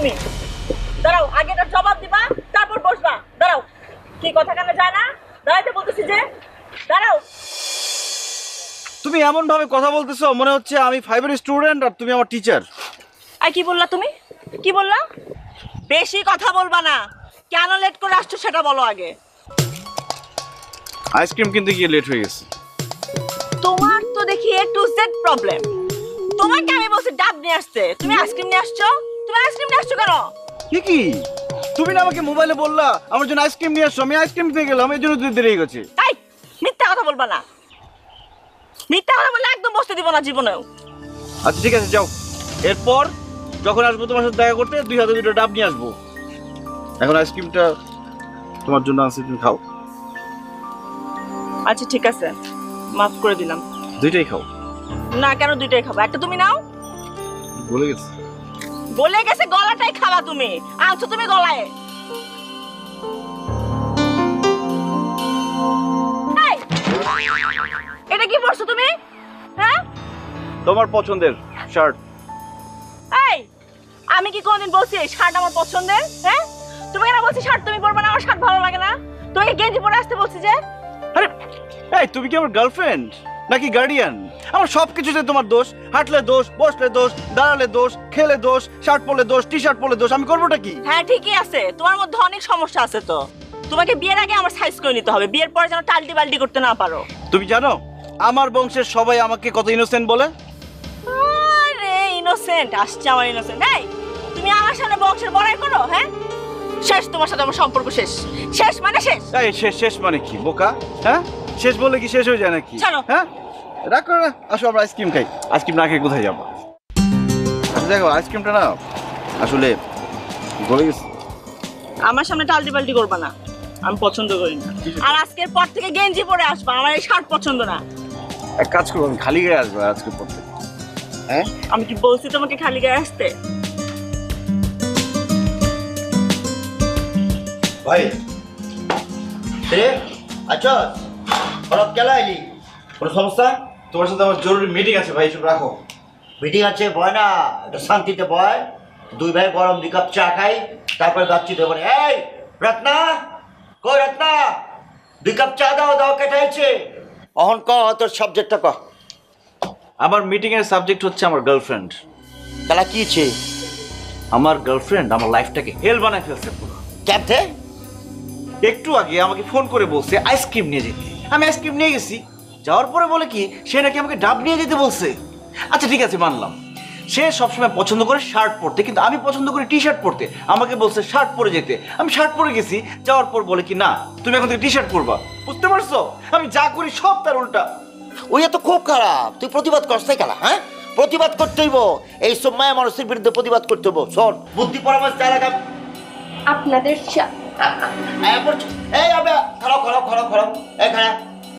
তুমি? দাঁড়াও, আগে এটার জবাব দিবা, তারপর বসবা। দাঁড়াও, কি কথা কানে যায় না? দাঁড়াইতে বলতেছি যে, দাঁড়াও। তুমি এমন ভাবে কথা বলতেছো মনে হচ্ছে আমি 5 এর স্টুডেন্ট আর তুমি আমার টিচার। আর কি বললা তুমি? কি বললা? বেশি কথা বলবা না। কেন লেট করে আসছো সেটা বলো আগে। আইসক্রিম কিনতে গিয়ে লেট হয়ে গেছে। তোমার তো দেখি A to Z প্রবলেম। তোমাকে আমি বলছি ডাব নিয়ে আসতে, তুমি আইসক্রিম নিয়ে আসছো। তুমি আইসক্রিম নিয়ে আসছো কেন? কি তুমি না আমাকে মোবাইলে বললা আমার জন্য আইসক্রিম নিয়ে আসছো, আমি আইসক্রিম নিতে গেলাম, এই জন্য দেরি হয়ে গেছে। তাই মিথ্যা কথা বলবা না। মিথ্যা কথা বললে একদম বসতে দিব না জীবনেও। আচ্ছা ঠিক আছে যাও, এরপর যখন আসবো তোমার সাথে দেখা করতে 2 হাতে 2টা ডাব নিয়ে আসবো। এখন আইসক্রিমটা তোমার জন্য আনছি, তুমি খাও। আচ্ছা ঠিক আছে, মাফ করে দিলাম। 2টাই খাও। না, কেন 2টাই খাবো? একটা তুমি নাও। বলে গেছে। বলে গেছে গলাটাই খাবা তুমি, আনছো তুমি গলায়। এই, এটা কি পরছো তুমি? হ্যাঁ, তোমার পছন্দের শার্ট। এই আমি কি কোনদিন বলছি এই শার্ট আমার পছন্দের? হ্যাঁ, তুমি কেন বলছি শার্ট তুমি পরবে না? আমার শার্ট ভালো লাগে না। তোমাকে গেঞ্জি পরে আসতে বলছি যে। আরে এই তুমি কি আমার গার্লফ্রেন্ড নাকি গার্ডিয়ান? আমার সবকিছুতে তোমার দোষ। হাঁটলে দোষ, বসলে দোষ, দাঁড়ালে দোষ, খেলে দোষ, শার্ট পরলে দোষ, টি শার্ট পরলে দোষ। আমি করবোটা কি? হ্যাঁ ঠিকই আছে, তোমার মধ্যে অনেক সমস্যা আছে। তো তোমাকে বিয়ের আগে আমার সাইজ করে নিতে হবে, বিয়ের পরে যেন টাল্টি বাল্টি করতে না পারো। তুমি জানো আমার বংশের সবাই আমাকে কত ইনোসেন্ট বলে? আরে ইনোসেন্ট আসছে আমার ইনোসেন্ট। এই তুমি আমার সামনে বংশের বড়াই করো? হ্যাঁ, শেষ, তোমার সাথে আমার সম্পর্ক শেষ। শেষ মানে শেষ। এই শেষ শেষ মানে কি বোকা? হ্যাঁ, শেষ বললে কি শেষ হয়ে যায় নাকি? চলো। হ্যাঁ, রাগ করো না, আসো আমরা আইসক্রিম খাই। আইসক্রিম না খেয়ে কোথায় যাবো? আচ্ছা দেখো, আইসক্রিমটা না আসলে গলে গেছে। আমার সামনে টাল্টি বাল্টি করবা না, আমি পছন্দ করি না। আর আজকের পর থেকে গেঞ্জি পরে আসবা, আমার এই শার্ট পছন্দ না। এক কাজ করবো, আমি খালি গায়ে আসবো আজকে পড়তে। হ্যাঁ, আমি কি বলছি তোমাকে খালি গায়ে আসতে? ভাই রে, আচ্ছা হঠাৎ কেলা এলি? কোনো সমস্যা? তোমার সাথে আমার জরুরি মিটিং আছে ভাই, সব রাখো। মিটিং আছে, বয় না, এটা শান্তিতে বয়। 2 ভাই গরম 2 কাপ চা খাই, তারপরে যাচ্ছি তো। বলে এই রত্না, কই রত্না, 2 কাপ চা দাও, দাও কেটাইছে। অহন ক তোর সাবজেক্টটা ক। আমার মিটিং এর সাবজেক্ট হচ্ছে আমার গার্লফ্রেন্ড। তাহলে কি ছে? আমার গার্লফ্রেন্ড আমার লাইফটাকে হেল বানায় ফেলছে পুরো। কেমতে? একটু আগে আমাকে ফোন করে বলছে আইসক্রিম নিয়ে যেতে। আমি আইসক্রিম নিয়ে গেছি, যাওয়ার পরে বলে কি সে নাকি আমাকে ডাব নিয়ে যেতে বলছে। আচ্ছা ঠিক আছে মানলাম, সে সবসময় পছন্দ করে শার্ট পরতে, কিন্তু আমি পছন্দ করি টি শার্ট পরতে। আমাকে বলছে শার্ট পরে যেতে, আমি শার্ট পরে গেছি। যাওয়ার পর বলে কি না তুমি এখন থেকে টি শার্ট পরবা। বুঝতে পারছো আমি যা করি সব তার উল্টা। ওই তো খুব খারাপ, তুই প্রতিবাদ করতে গেলা। হ্যাঁ, প্রতিবাদ করতে হইব, এই সময় মানুষের বিরুদ্ধে প্রতিবাদ করতে হইব। শোন, বুদ্ধি পরামর্শ চাই লাগাম আপনাদের এই আবে খারাপ খারাপ খারাপ খারাপ, এই খারাপ